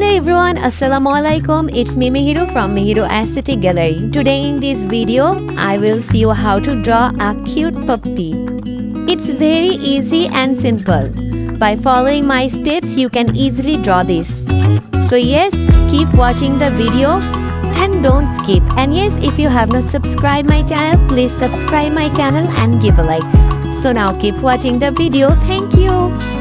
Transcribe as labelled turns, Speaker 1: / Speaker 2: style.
Speaker 1: Hello everyone, Assalamualaikum. It's me Meheru from Meheru Aesthetic Gallery. Today in this video, I will see you how to draw a cute puppy. It's very easy and simple. By following my steps, you can easily draw this. So yes, keep watching the video and don't skip. And yes, if you have not subscribed my channel, please subscribe my channel and give a like. So now keep watching the video. Thank you.